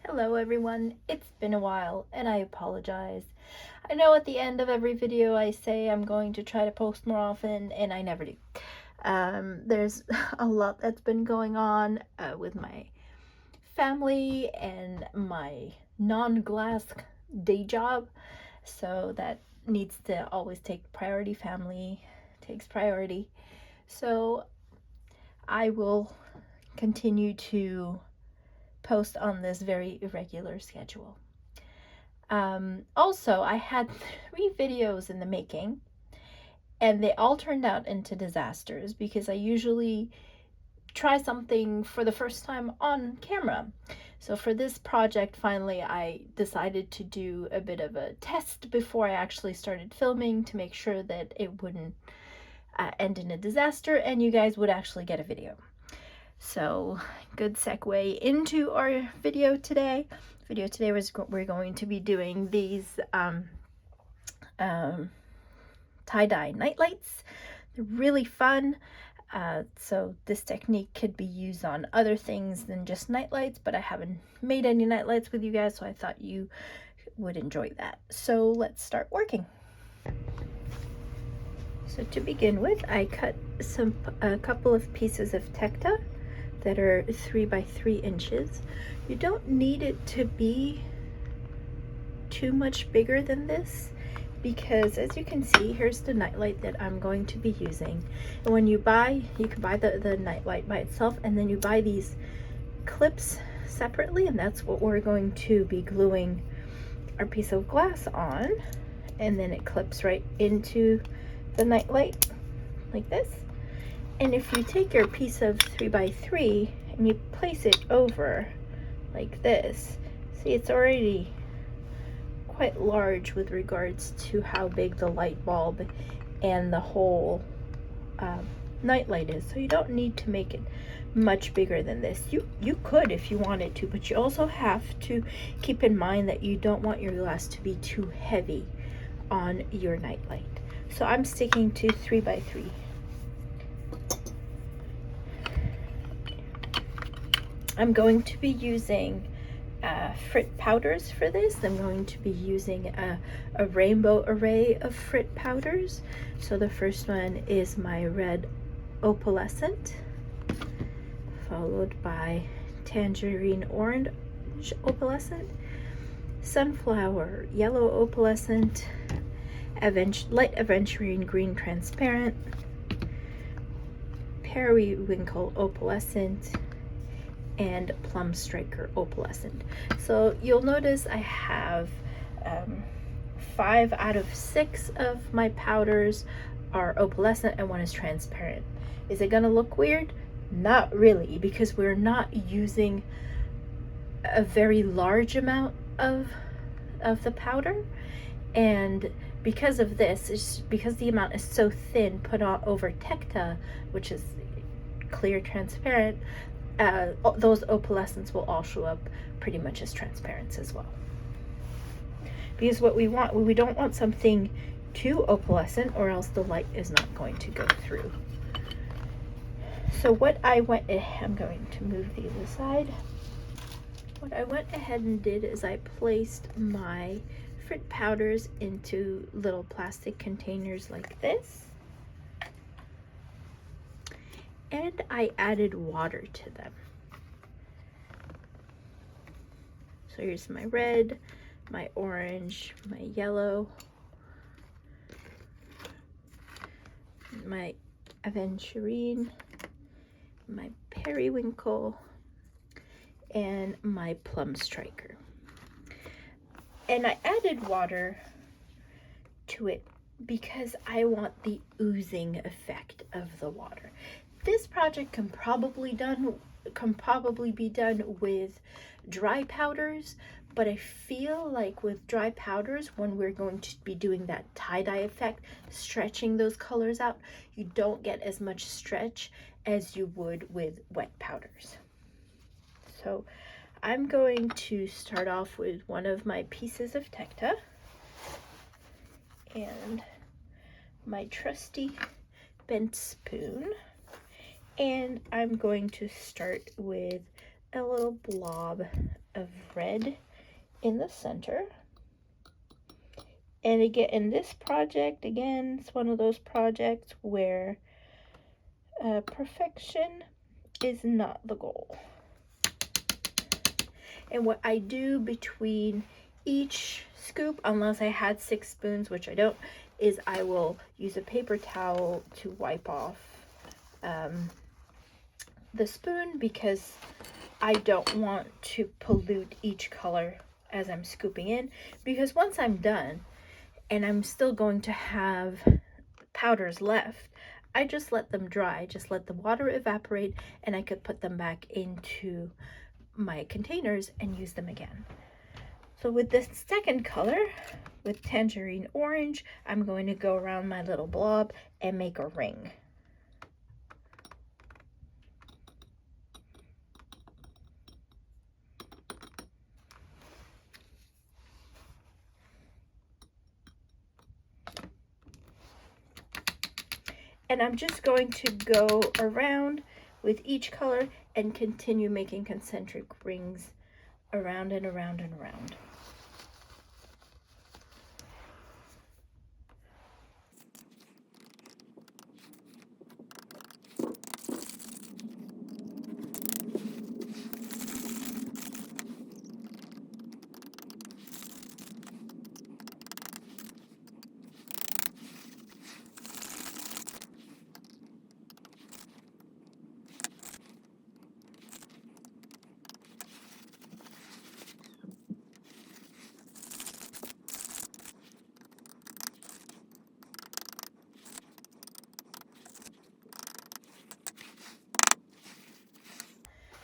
Hello everyone, it's been a while and I apologize. I know at the end of every video I say I'm going to try to post more often and I never do. There's a lot that's been going on with my family and my non-glass day job, so that needs to always take priority. Family takes priority. So I will continue to post on this very irregular schedule. Also, I had 3 videos in the making, and they all turned out into disasters because I usually try something for the first time on camera. So for this project, finally, I decided to do a bit of a test before I actually started filming to make sure that it wouldn't end in a disaster and you guys would actually get a video. So, good segue into our video today. We're going to be doing these tie-dye nightlights. They're really fun. So this technique could be used on other things than just nightlights, but I haven't made any nightlights with you guys, so I thought you would enjoy that. So let's start working. So to begin with, I cut a couple of pieces of tecta that are 3 by 3 inches. You don't need it to be too much bigger than this, because as you can see, here's the nightlight that I'm going to be using. And when you can buy the nightlight by itself, and then you buy these clips separately, and that's what we're going to be gluing our piece of glass on. And then it clips right into the nightlight like this. And if you take your piece of 3 by 3 and you place it over like this, see, it's already quite large with regards to how big the light bulb and the whole nightlight is. So you don't need to make it much bigger than this. You could if you wanted to, but you also have to keep in mind that you don't want your glass to be too heavy on your nightlight. So I'm sticking to 3 by 3. I'm going to be using frit powders for this. I'm going to be using a rainbow array of frit powders. So the first one is my red opalescent, followed by tangerine orange opalescent, sunflower yellow opalescent, light aventurine green transparent, periwinkle opalescent, and plum striker opalescent. So you'll notice I have 5 out of 6 of my powders are opalescent and 1 is transparent. Is it gonna look weird? Not really, because we're not using a very large amount of the powder, and because of this, because the amount is so thin put on over tecta, which is clear transparent, those opalescents will all show up pretty much as transparents as well. Because what we don't want something too opalescent, or else the light is not going to go through. So what I'm going to move these aside. What I went ahead and did is I placed my frit powders into little plastic containers like this, and I added water to them. So here's my red, my orange, my yellow, my aventurine, my periwinkle, and my plum striker. And I added water to it because I want the oozing effect of the water. This project can probably be done with dry powders, but I feel like with dry powders, when we're going to be doing that tie-dye effect, stretching those colors out, you don't get as much stretch as you would with wet powders. So I'm going to start off with one of my pieces of tecta and my trusty bent spoon, and I'm going to start with a little blob of red in the center. And again, in this project, again, it's one of those projects where perfection is not the goal. And what I do between each scoop, unless I had 6 spoons, which I don't, is I will use a paper towel to wipe off the spoon, because I don't want to pollute each color as I'm scooping in, because once I'm done and I'm still going to have powders left, I just let them dry, just let the water evaporate, and I could put them back into my containers and use them again. So with this second color, with tangerine orange, I'm going to go around my little blob and make a ring. And I'm just going to go around with each color and continue making concentric rings around and around and around.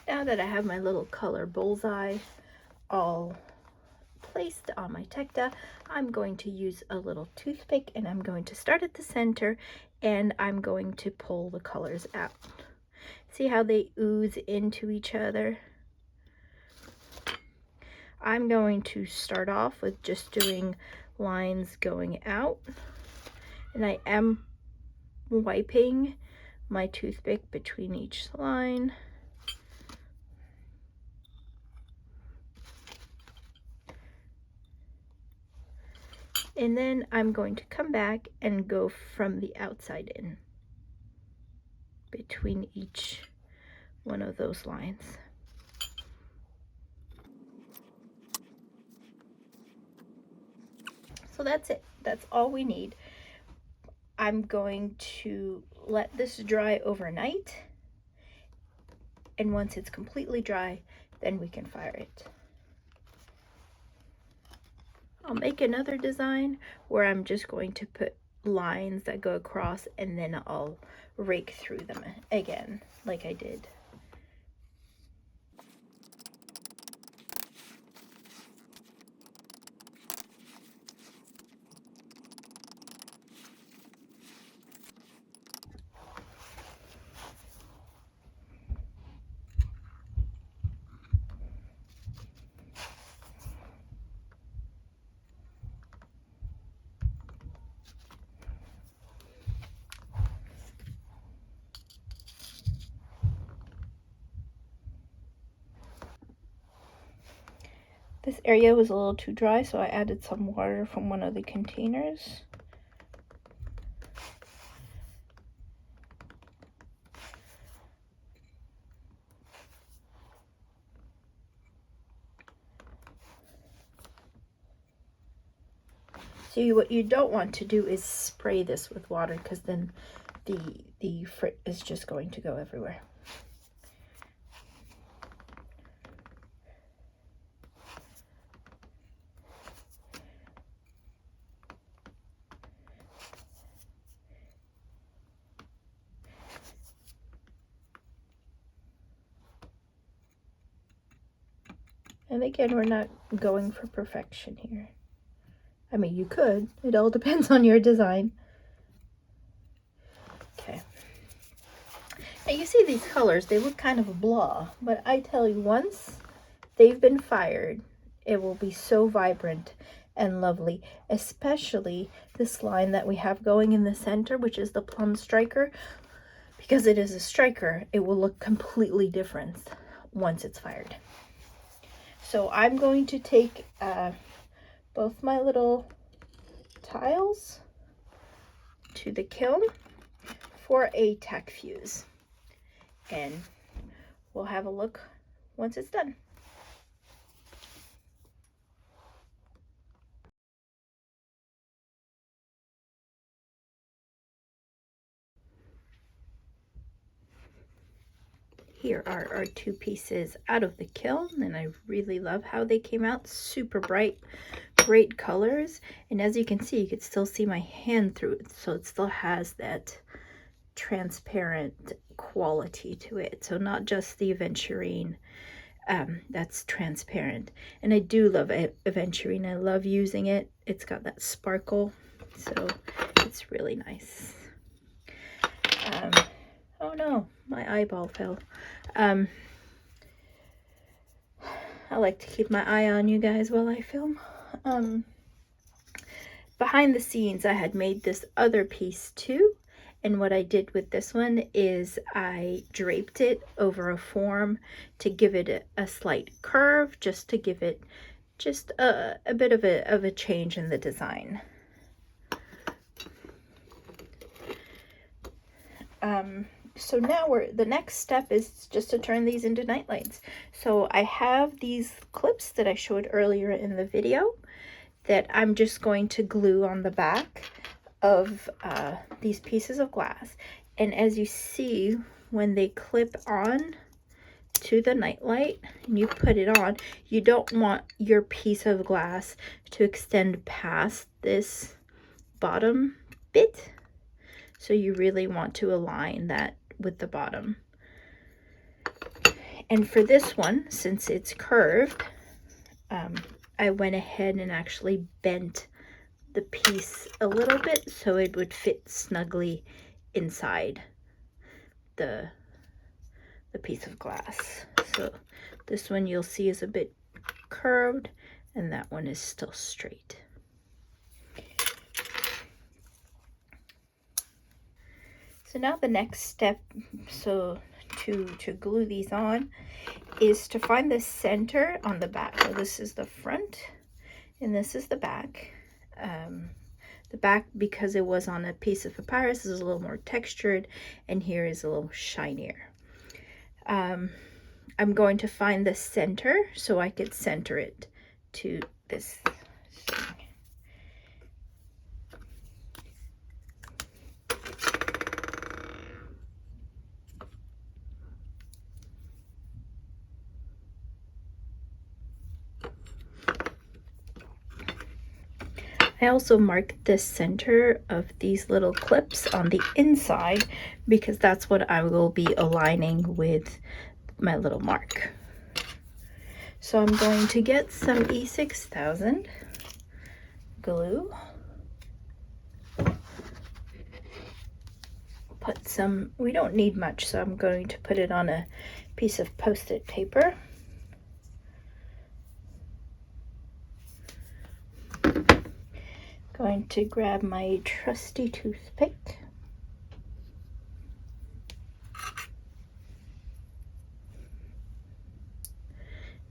Now that I have my little color bullseye all placed on my tecta, I'm going to use a little toothpick, and I'm going to start at the center, and I'm going to pull the colors out. See how they ooze into each other? I'm going to start off with just doing lines going out, and I am wiping my toothpick between each line. And then I'm going to come back and go from the outside in between each one of those lines. So that's it. That's all we need. I'm going to let this dry overnight, and once it's completely dry, then we can fire it. I'll make another design where I'm just going to put lines that go across, and then I'll rake through them again like I did. This area was a little too dry, so I added some water from one of the containers. See, what you don't want to do is spray this with water, because then the frit is just going to go everywhere. And again, we're not going for perfection here. I mean, you could. It all depends on your design. Okay. Now you see these colors, they look kind of blah, but I tell you, once they've been fired, it will be so vibrant and lovely, especially this line that we have going in the center, which is the plum striker. Because it is a striker, it will look completely different once it's fired. So I'm going to take both my little tiles to the kiln for a tack fuse, and we'll have a look once it's done. Here are our two pieces out of the kiln, and I really love how they came out. Super bright, great colors. And as you can see, you could still see my hand through it, so it still has that transparent quality to it. So not just the aventurine that's transparent. And I do love aventurine. I love using it. It's got that sparkle, so it's really nice. Oh no, my eyeball fell. I like to keep my eye on you guys while I film. Behind the scenes, I had made this other piece too. And what I did with this one is I draped it over a form to give it a slight curve, just to give it just a bit of a change in the design. So now the next step is just to turn these into night lights. So I have these clips that I showed earlier in the video that I'm just going to glue on the back of these pieces of glass. And as you see, when they clip on to the nightlight and you put it on, you don't want your piece of glass to extend past this bottom bit. So you really want to align that with the bottom. And for this one, since it's curved, I went ahead and actually bent the piece a little bit so it would fit snugly inside the piece of glass. So this one you'll see is a bit curved, and that one is still straight. So now the next step, so to glue these on, is to find the center on the back. So this is the front and this is the back. The back, because it was on a piece of papyrus, is a little more textured, and here is a little shinier. I'm going to find the center so I could center it to this thing. I also marked the center of these little clips on the inside because that's what I will be aligning with my little mark. So I'm going to get some E6000 glue, put some, we don't need much, so I'm going to put it on a piece of Post-it paper. Going to grab my trusty toothpick.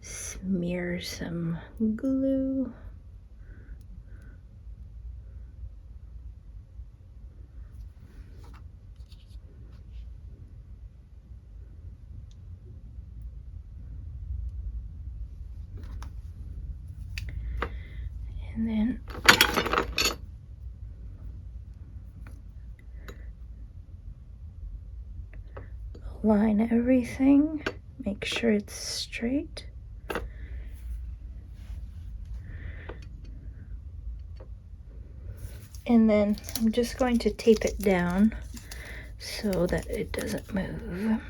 Smear some glue. And then line everything, make sure it's straight. And then I'm just going to tape it down so that it doesn't move.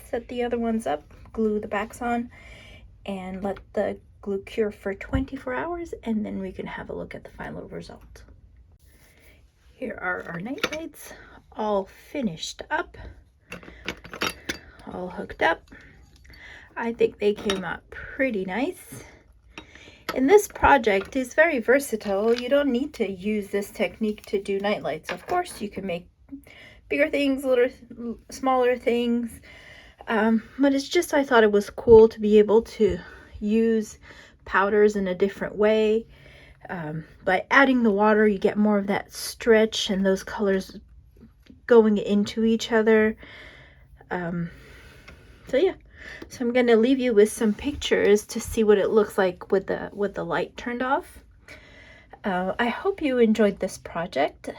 Set the other ones up, glue the backs on, and let the glue cure for 24 hours, and then we can have a look at the final result. Here are our night lights, all finished up, all hooked up. I think they came out pretty nice. And this project is very versatile. You don't need to use this technique to do night lights. Of course, you can make bigger things, smaller things. But it's just, I thought it was cool to be able to use powders in a different way. By adding the water, you get more of that stretch and those colors going into each other. So yeah, so I'm going to leave you with some pictures to see what it looks like with the light turned off. I hope you enjoyed this project,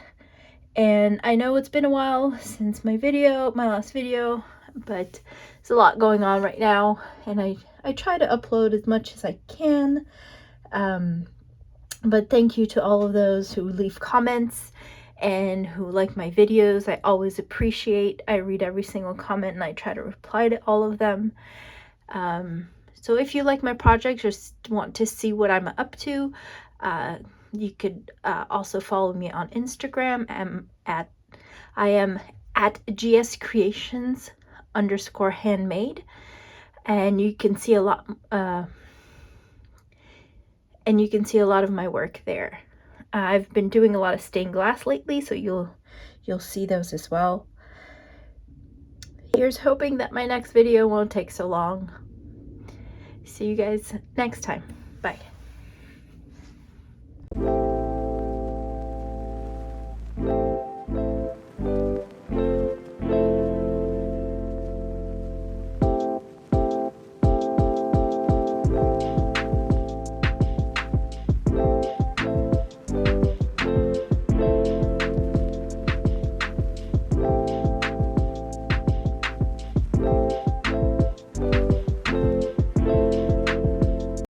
and I know it's been a while since my last video, but there's a lot going on right now, and I try to upload as much as I can. But thank you to all of those who leave comments and who like my videos. I always appreciate. I read every single comment and I try to reply to all of them. So if you like my project or want to see what I'm up to, you could also follow me on Instagram. I am at gscreations_handmade, and you can see a lot. And you can see a lot of my work there. I've been doing a lot of stained glass lately, so you'll see those as well. Here's hoping that my next video won't take so long. See you guys next time. Bye.